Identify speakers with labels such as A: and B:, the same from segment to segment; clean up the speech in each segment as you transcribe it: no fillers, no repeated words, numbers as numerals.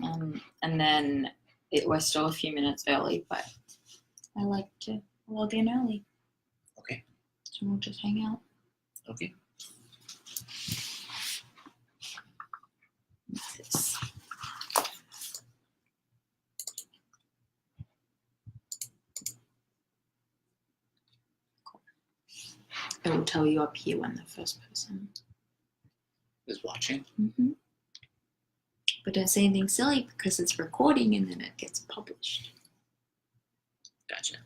A: And then we're still a few minutes early, but I like to log in early.
B: Okay.
A: So we'll just hang out.
B: Okay.
A: What's this? Cool. It will tell you up here when the first person
B: is watching.
A: Mm-hmm. But don't say anything silly because it's recording and then it gets published.
B: Gotcha.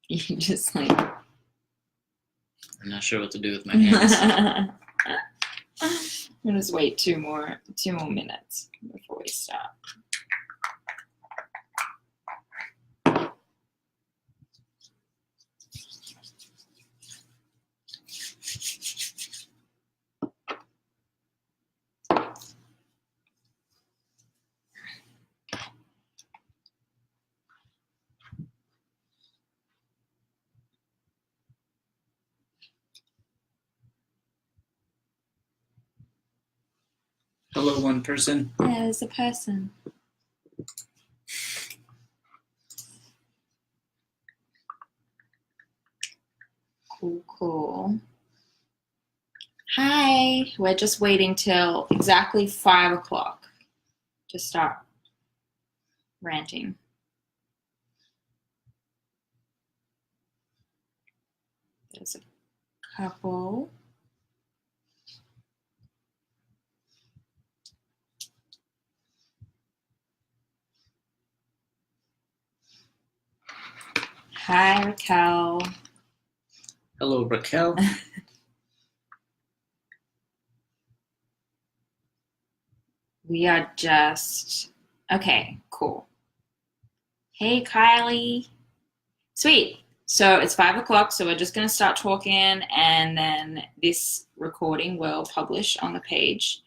A: You just like...
B: I'm not sure what to do with my hands.
A: We'll just wait two more minutes before we start.
B: Hello, one person.
A: Yeah, there's a person. Cool. Hi. We're just waiting till exactly 5 o'clock to start ranting. There's a couple. Hi, Raquel.
B: Hello, Raquel.
A: We are just... Okay, cool. Hey, Kylie. Sweet. So it's 5 o'clock, so we're just going to start talking, and then this recording will publish on the page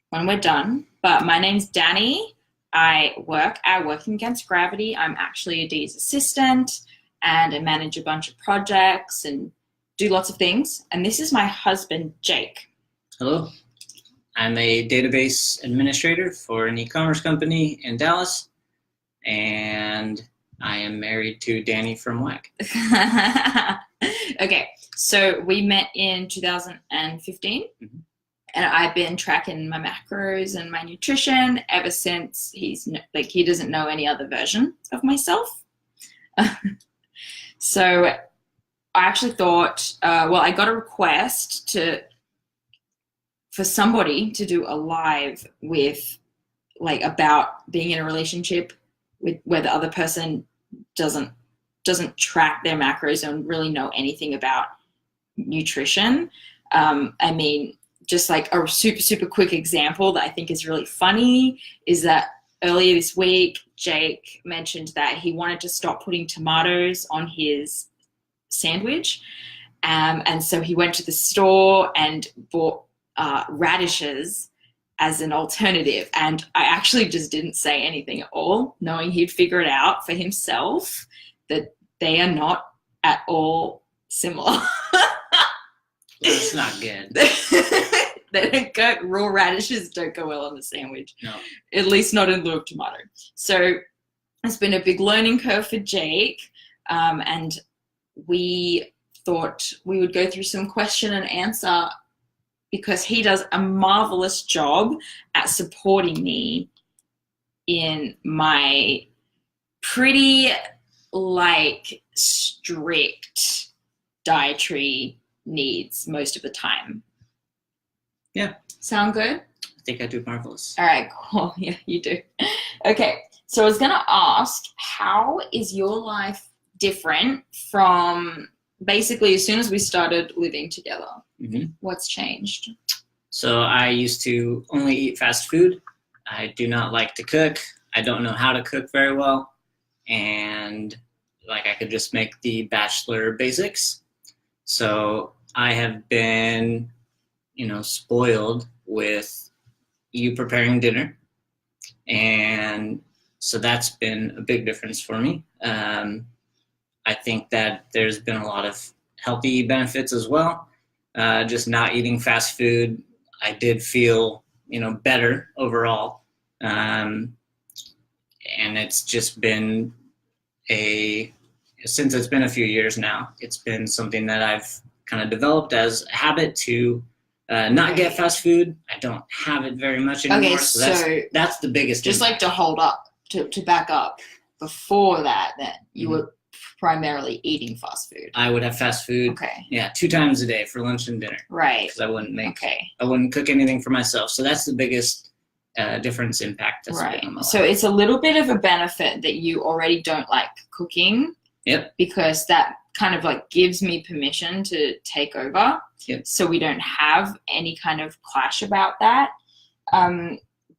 A: when we're done. But my name's Dani. I work at Working Against Gravity. I'm actually a Dee's assistant, and I manage a bunch of projects and do lots of things. And this is my husband, Jake.
B: Hello. I'm a database administrator for an e-commerce company in Dallas, and I am married to Dani from WAC.
A: Okay, so we met in 2015, and I've been tracking my macros and my nutrition ever since. He doesn't know any other version of myself. So I actually thought, I got a request for somebody to do a live with, about being in a relationship with where the other person doesn't track their macros and really know anything about nutrition. I mean, just like a super, super quick example that I think is really funny is that earlier this week, Jake mentioned that he wanted to stop putting tomatoes on his sandwich. And so he went to the store and bought radishes as an alternative. And I actually just didn't say anything at all, knowing he'd figure it out for himself that they are not at all similar.
B: That's not good.
A: Raw radishes don't go well on the sandwich.
B: No.
A: At least not in lieu of tomato. So it's been a big learning curve for Jake. And we thought we would go through some question and answer because he does a marvelous job at supporting me in my pretty strict dietary needs most of the time.
B: Yeah.
A: Sound good?
B: I think I do marvelous.
A: All right, cool. Yeah, you do. Okay, so I was going to ask, how is your life different from basically as soon as we started living together?
B: Mm-hmm.
A: What's changed?
B: So I used to only eat fast food. I do not like to cook. I don't know how to cook very well. And I could just make the bachelor basics. So I have been, spoiled with you preparing dinner. And so that's been a big difference for me. I think that there's been a lot of healthy benefits as well. Just not eating fast food, I did feel, better overall. And it's just been since it's been a few years now, it's been something that I've kind of developed as a habit to not get fast food. I don't have it very much anymore.
A: Okay,
B: so that's the biggest.
A: Just
B: impact.
A: like to hold up, to back up, before that, then you were primarily eating fast food.
B: I would have fast food.
A: Okay.
B: Yeah, 2 times a day for lunch and dinner.
A: Right.
B: Because I wouldn't cook anything for myself. So that's the biggest difference impact. That's
A: right. So it's a little bit of a benefit that you already don't like cooking.
B: Yep.
A: Because that kind of like gives me permission to take over.
B: Yep.
A: So we don't have any kind of clash about that.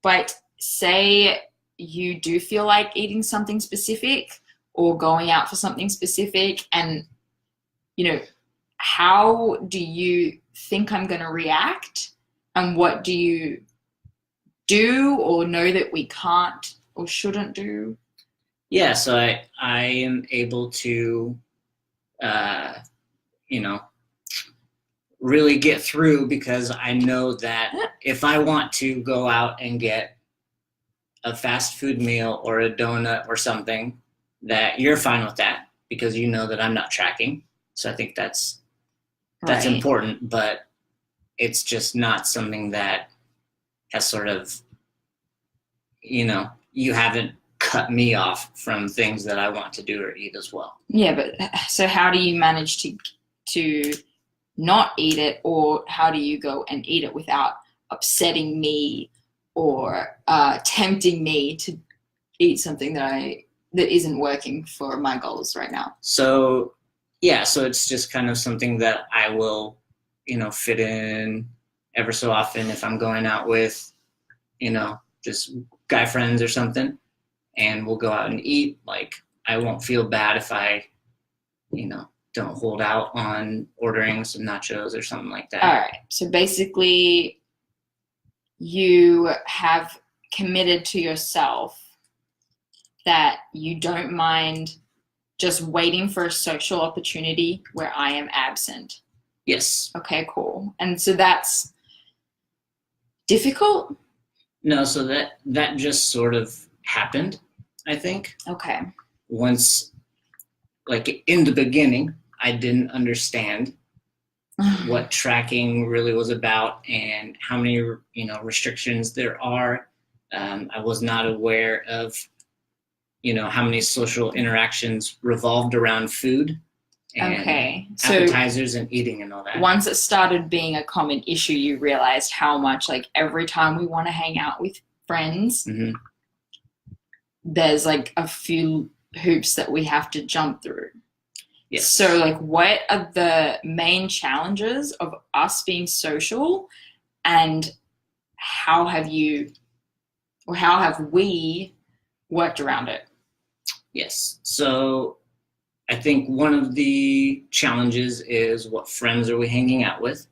A: But say you do feel like eating something specific or going out for something specific, and how do you think I'm going to react, and what do you do or know that we can't or shouldn't do?
B: Yeah, so I am able to really get through, because I know that if I want to go out and get a fast food meal or a donut or something, that you're fine with that, because you know that I'm not tracking. So I think that's important, but it's just not something that has sort of, you haven't cut me off from things that I want to do or eat as well.
A: Yeah, but so how do you manage to not eat it, or how do you go and eat it without upsetting me or tempting me to eat something that isn't working for my goals right now?
B: So it's just kind of something that I will, fit in ever so often if I'm going out with, just guy friends or something, and we'll go out and eat. Like, I won't feel bad if I, don't hold out on ordering some nachos or something like that.
A: All right. So basically, you have committed to yourself that you don't mind just waiting for a social opportunity where I am absent.
B: Yes.
A: Okay, cool. And so that's difficult?
B: No, so that just sort of happened, I think.
A: Okay.
B: Once, like in the beginning, I didn't understand what tracking really was about and how many, restrictions there are. I was not aware of, how many social interactions revolved around food and appetizers and eating and all that.
A: Once it started being a common issue, you realized how much, like, every time we want to hang out with friends, there's like a few hoops that we have to jump through.
B: Yes.
A: So, like, what are the main challenges of us being social, and how have we worked around it?
B: Yes. So I think one of the challenges is, what friends are we hanging out with?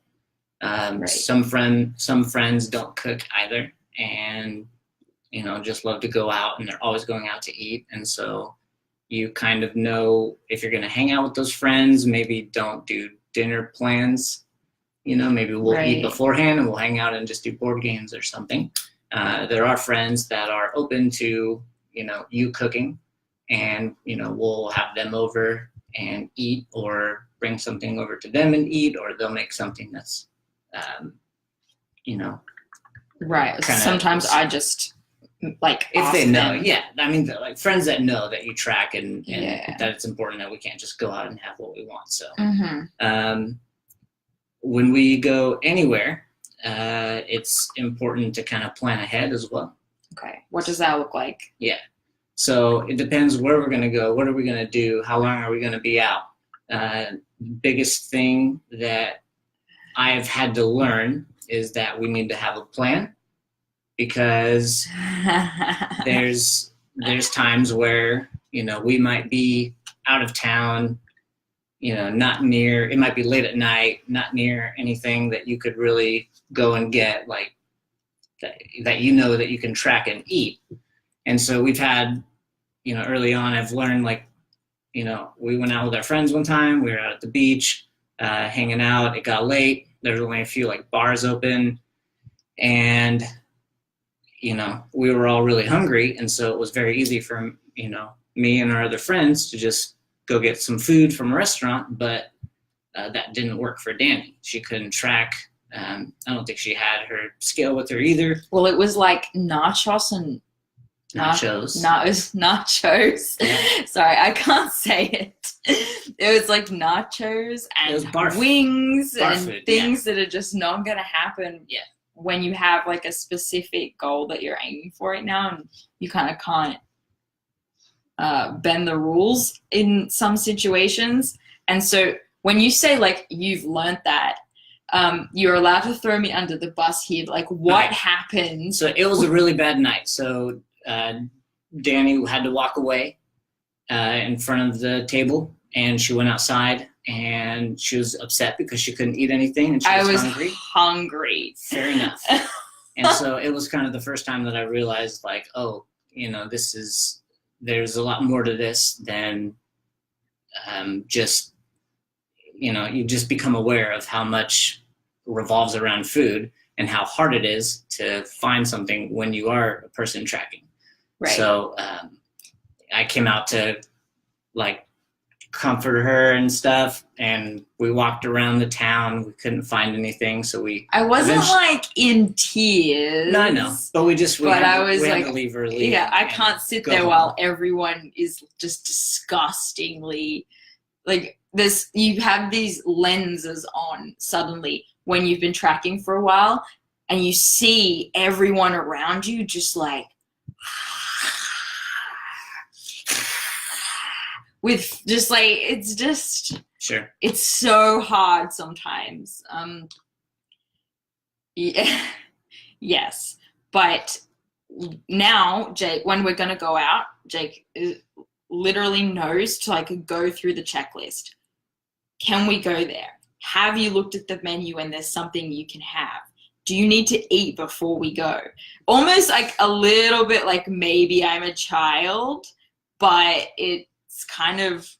B: Right. Some friends don't cook either, and just love to go out, and they're always going out to eat. And so you kind of know, if you're going to hang out with those friends, maybe don't do dinner plans. Maybe we'll eat beforehand and we'll hang out and just do board games or something. There are friends that are open to, you cooking, and, we'll have them over and eat, or bring something over to them and eat, or they'll make something that's,
A: Right. Sometimes I just, like,
B: if they know, I mean, like, friends that know that you track and that it's important that we can't just go out and have what we want. So when we go anywhere, it's important to kind of plan ahead as well.
A: Okay. What does that look like?
B: Yeah. So it depends where we're going to go. What are we going to do? How long are we going to be out? Biggest thing that I've had to learn is that we need to have a plan, because there's times where, we might be out of town, not near, it might be late at night, not near anything that you could really go and get, like, that that you can track and eat. And so we've had, early on, I've learned, like, we went out with our friends one time, we were out at the beach, hanging out. It got late. There was only a few like bars open, and we were all really hungry, and so it was very easy for me and our other friends to just go get some food from a restaurant. But that didn't work for Dani. She couldn't track. I don't think she had her scale with her either.
A: Well, it was like nachos and
B: Nachos.
A: Nachos.
B: Yeah.
A: Sorry, I can't say it. It was like nachos and wings and
B: food,
A: things that are just not going to happen
B: Yeah.
A: when you have like a specific goal that you're aiming for right now, and you kind of can't bend the rules in some situations. And so when you say like you've learned that, you're allowed to throw me under the bus here. Like what happened?
B: So it was a really bad night. So Dani had to walk away in front of the table, and she went outside, and she was upset because she couldn't eat anything, and she was
A: hungry.
B: Fair enough. And so it was kind of the first time that I realized, like, oh, there's a lot more to this than just, you just become aware of how much revolves around food and how hard it is to find something when you are a person tracking.
A: Right.
B: So I came out to like comfort her and stuff, and we walked around the town. We couldn't find anything, so I
A: wasn't like in tears.
B: No, I know, but we had to leave early.
A: Yeah, I can't sit there while everyone is just disgustingly like this. You have these lenses on suddenly when you've been tracking for a while, and you see everyone around you just like with just like, it's just,
B: sure,
A: it's so hard sometimes. Yeah, yes, but now Jake, when we're gonna go out, Jake literally knows to like go through the checklist. Can we go there? Have you looked at the menu and there's something you can have? Do you need to eat before we go? Almost like a little bit like maybe I'm a child, but it's kind of,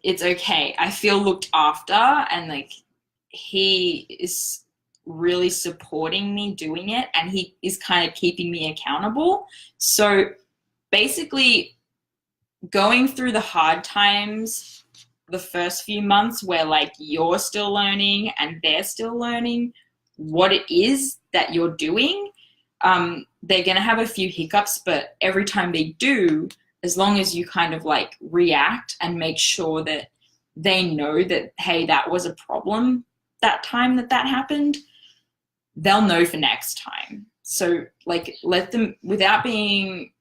A: it's okay. I feel looked after, and like he is really supporting me doing it, and he is kind of keeping me accountable. So basically going through the hard times, the first few months where like you're still learning and they're still learning what it is that you're doing, they're going to have a few hiccups, but every time they do, as long as you kind of like react and make sure that they know that, hey, that was a problem that time that happened, they'll know for next time. So like let them, without being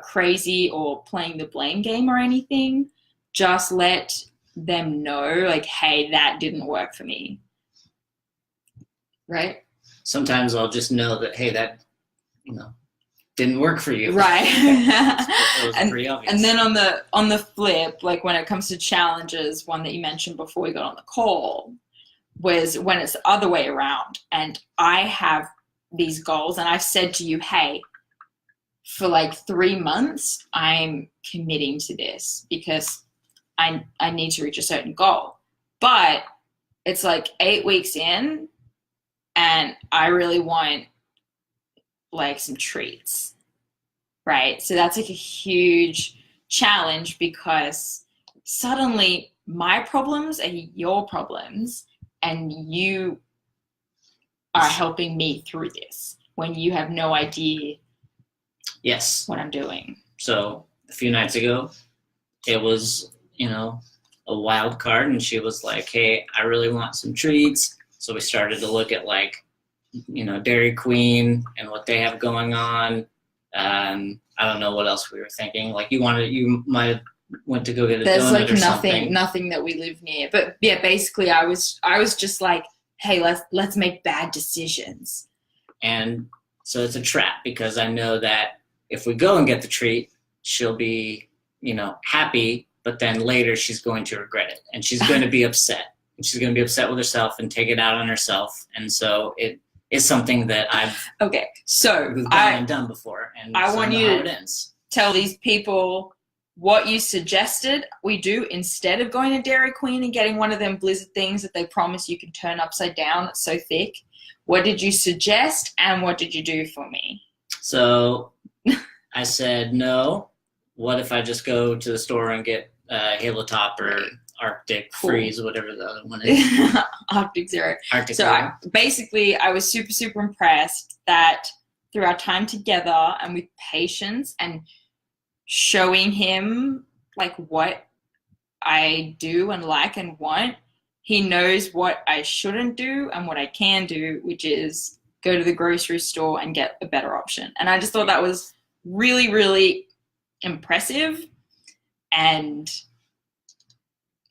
A: crazy or playing the blame game or anything, just let them know like, hey, that didn't work for me. Right?
B: Sometimes I'll just know that, hey, that, didn't work for you.
A: Right.
B: That was pretty obvious.
A: And then on the flip, like when it comes to challenges, one that you mentioned before we got on the call was when it's the other way around, and I have these goals and I've said to you, hey, for like 3 months, I'm committing to this because I need to reach a certain goal. But it's like 8 weeks in, and I really want like some treats, right? So that's like a huge challenge, because suddenly my problems are your problems, and you are helping me through this when you have no idea what I'm doing.
B: So a few nights ago, it was, a wild card, and she was like, hey, I really want some treats. So we started to look at like, Dairy Queen and what they have going on. I don't know what else we were thinking. Like you might have went to go get a donut
A: like
B: or something.
A: nothing that we live near. But yeah, basically I was just like, hey, let's make bad decisions.
B: And so it's a trap, because I know that if we go and get the treat, she'll be, happy, but then later she's going to regret it, and she's going to be upset. And she's going to be upset with herself and take it out on herself. And so it is something that we've done before, and
A: I want you
B: how it
A: to
B: ends.
A: tell these people what you suggested we do instead of going to Dairy Queen and getting one of them blizzard things that they promise you can turn upside down that's so thick. What did you suggest and what did you do for me?
B: So I said, no, what if I just go to the store and get Halo Top or Arctic Freeze, whatever the other one is.
A: Arctic Zero.
B: Arctic
A: So
B: Zero.
A: I was super, super impressed that through our time together and with patience and showing him like what I do and like and want, he knows what I shouldn't do and what I can do, which is go to the grocery store and get a better option. And I just thought that was really, really impressive and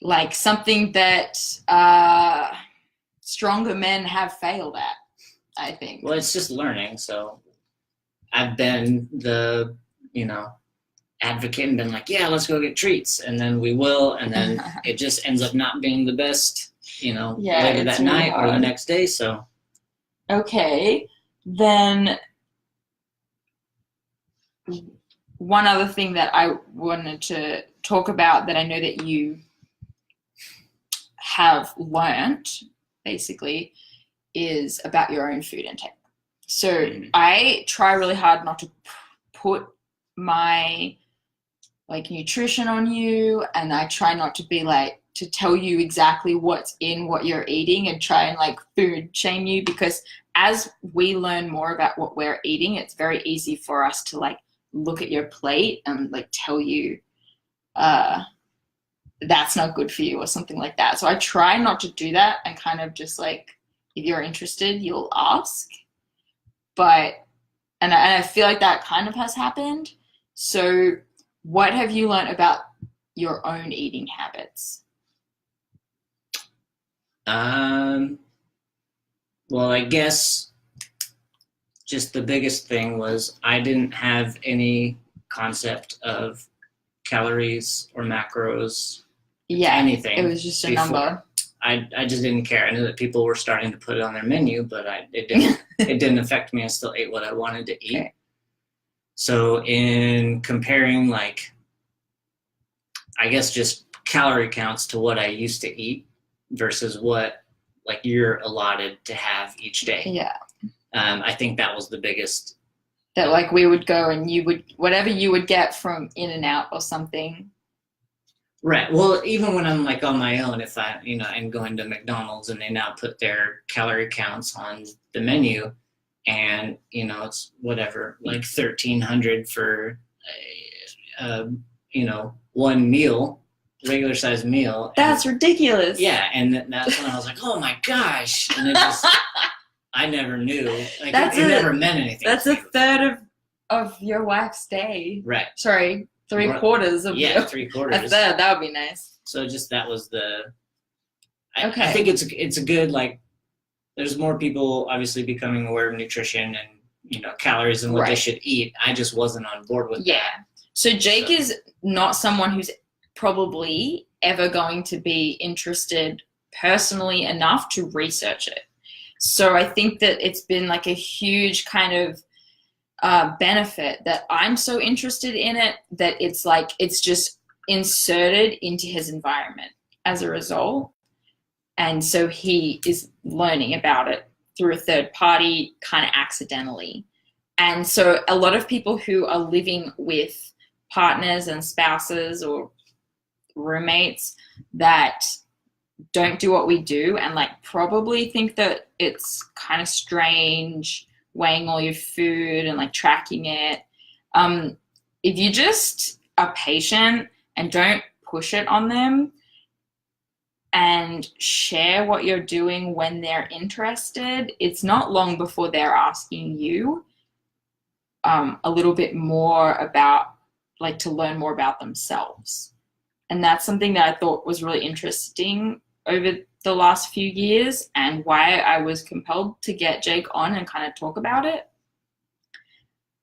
A: like something that stronger men have failed at, I think.
B: Well, it's just learning. So I've been the, advocate and been like, yeah, let's go get treats. And then we will. And then it just ends up not being the best, later that night or the next day. So.
A: Okay. Then one other thing that I wanted to talk about that I know that you have learnt basically is about your own food intake. So I try really hard not to put my nutrition on you, and I try not to be to tell you exactly what's in what you're eating and try and food shame you, because as we learn more about what we're eating, it's very easy for us to look at your plate and tell you that's not good for you or something like that. So I try not to do that and kind of just if you're interested, you'll ask. But and I feel like that kind of has happened. So what have you learned about your own eating habits?
B: Well, I guess just the biggest thing was I didn't have any concept of calories or macros. Anything.
A: It was just a number.
B: I just didn't care. I knew that people were starting to put it on their menu, but it didn't affect me. I still ate what I wanted to eat. Okay. So in comparing I guess just calorie counts to what I used to eat versus what you're allotted to have each day.
A: Yeah.
B: I think that was the biggest.
A: That we would go and you would, whatever you would get from In-N-Out or something.
B: Right. Well, even when I'm on my own, if I, I'm going to McDonald's and they now put their calorie counts on the menu and, it's whatever, 1,300 for, one meal, regular sized meal.
A: That's ridiculous.
B: Yeah. And that's when I was like, oh my gosh. And it just, I never knew. It never meant anything.
A: That's a third of your wife's day.
B: Right.
A: Sorry. 3/4 of
B: yeah, 3/4.
A: A third, that would be nice.
B: So just that was I think it's a good there's more people obviously becoming aware of nutrition and calories and what they should eat. I just wasn't on board with that.
A: Yeah. So Jake is not someone who's probably ever going to be interested personally enough to research it. So I think that it's been a huge kind of benefit that I'm so interested in it that it's just inserted into his environment as a result. And so he is learning about it through a third party kind of accidentally. And so a lot of people who are living with partners and spouses or roommates that don't do what we do and probably think that it's kind of strange weighing all your food and tracking it. If you just are patient and don't push it on them and share what you're doing when they're interested, it's not long before they're asking you a little bit more about to learn more about themselves. And that's something that I thought was really interesting over the last few years and why I was compelled to get Jake on and kind of talk about it.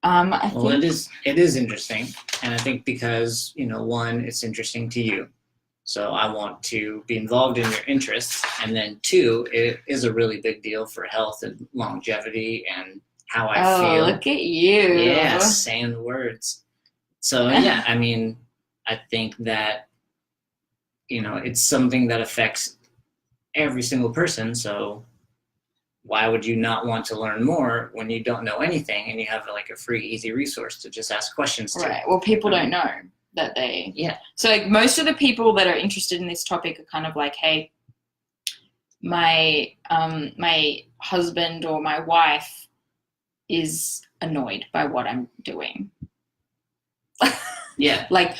B: It is interesting. And I think because, one, it's interesting to you. So I want to be involved in your interests. And then two, it is a really big deal for health and longevity and how I feel.
A: Oh, look at you.
B: Yeah, saying the words. So yeah, I mean, I think that, it's something that affects every single person. So why would you not want to learn more when you don't know anything and you have like a free, easy resource to just ask questions to?
A: Right. Well, people don't know that they.
B: Yeah.
A: So like most of the people that are interested in this topic are kind of like, hey, my husband or my wife is annoyed by what I'm doing.
B: Yeah.
A: Like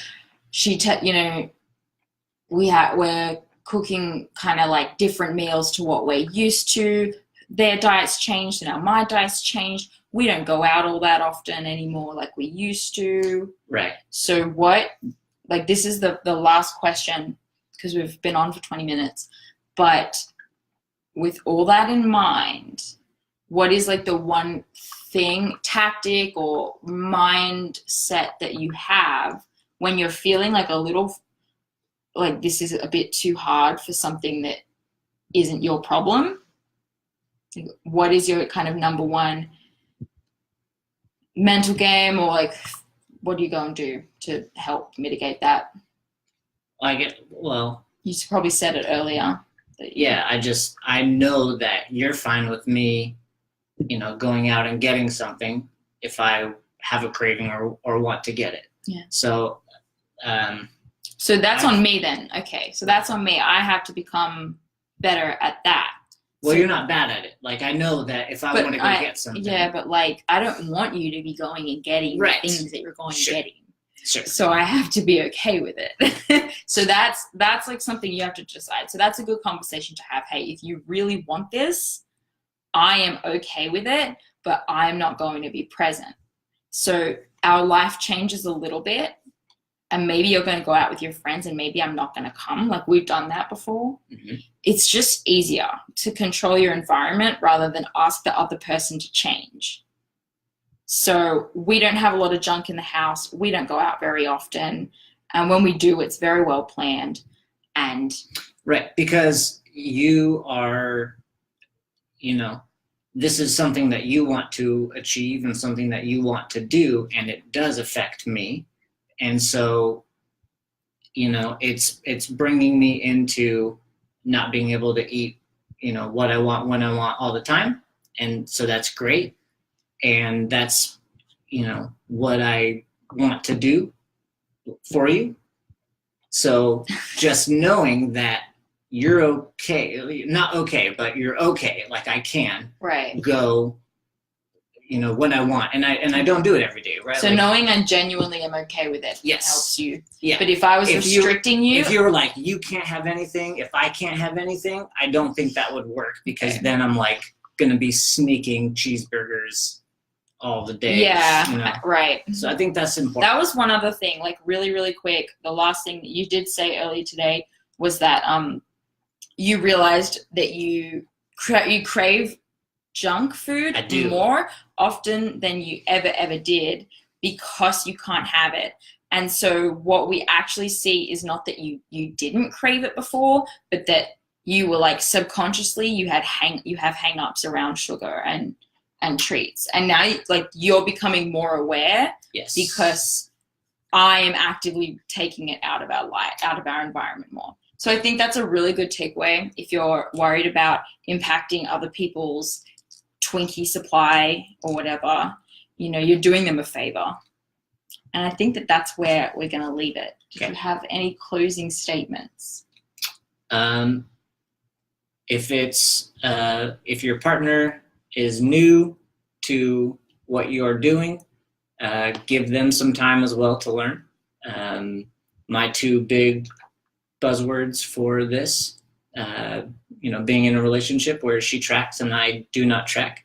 A: we're cooking kind of like different meals to what we're used to. Their diet's changed and now my diet's changed. We don't go out all that often anymore like we used to.
B: Right.
A: So this is the last question because we've been on for 20 minutes. But with all that in mind, what is like the one thing, tactic or mindset that you have when you're feeling like a little like this is a bit too hard for something that isn't your problem? What is your kind of number one mental game, or like what do you go and do to help mitigate that? You probably said it earlier.
B: I know that you're fine with me, going out and getting something if I have a craving or want to get it.
A: Yeah.
B: So
A: that's on me then. Okay. So that's on me. I have to become better at that.
B: Well, you're not bad at it. Like, I know that if I want to go get something.
A: Yeah, but like, I don't want you to be going and getting the things that you're going and getting.
B: Sure.
A: So I have to be okay with it. So that's like something you have to decide. So that's a good conversation to have. Hey, if you really want this, I am okay with it, but I'm not going to be present. So our life changes a little bit. And maybe you're going to go out with your friends and maybe I'm not going to come. Like we've done that before.
B: Mm-hmm.
A: It's just easier to control your environment rather than ask the other person to change. So we don't have a lot of junk in the house. We don't go out very often. And when we do, it's very well planned. And
B: right, because you are, this is something that you want to achieve and something that you want to do, and it does affect me. And so, it's bringing me into not being able to eat, what I want, when I want all the time. And so that's great. And that's, what I want to do for you. So just knowing that you're okay, not okay, but you're okay. Like I can go, when I want, and I don't do it every day, right?
A: So
B: like,
A: knowing I genuinely am okay with it helps you.
B: Yeah.
A: But if I was restricting you,
B: if you were like, you can't have anything, if I can't have anything, I don't think that would work because then I'm like gonna be sneaking cheeseburgers all the day.
A: Yeah, right.
B: So I think that's important.
A: That was one other thing, like really, really quick. The last thing that you did say earlier today was that you realized that you crave junk food more often than you ever did because you can't have it. And so what we actually see is not that you didn't crave it before, but that you were like subconsciously you have hang-ups around sugar and treats. And now you're becoming more aware because I am actively taking it out of our life, out of our environment more. So I think that's a really good takeaway if you're worried about impacting other people's Twinkie supply or whatever, you're doing them a favor. And I think that that's where we're going to leave it. Do you have any closing statements?
B: If your partner is new to what you're doing, give them some time as well to learn. My two big buzzwords for this, being in a relationship where she tracks and I do not track,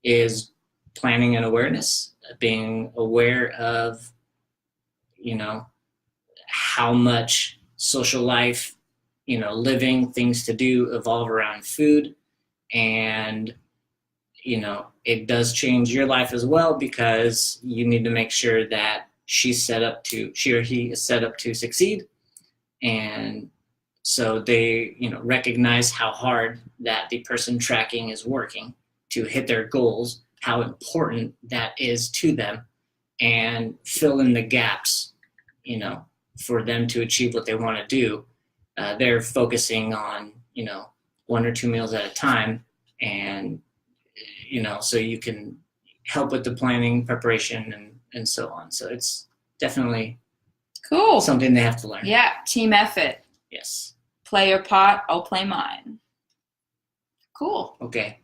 B: is planning and awareness, being aware of, how much social life, living, things to do evolve around food. And, it does change your life as well because you need to make sure that she or he is set up to succeed. And so they, recognize how hard that the person tracking is working to hit their goals, how important that is to them, and fill in the gaps, for them to achieve what they want to do, they're focusing on, 1 or 2 meals at a time. And, so you can help with the planning, preparation, and so on. So it's definitely
A: Cool.
B: something they have to learn.
A: Yeah, team effort.
B: Yes.
A: Play your part, I'll play mine. Cool.
B: Okay.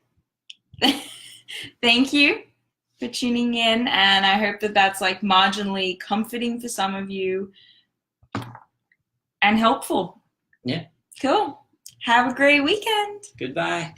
A: Thank you for tuning in, and I hope that that's like marginally comforting for some of you and helpful.
B: Yeah.
A: Cool. Have a great weekend.
B: Goodbye.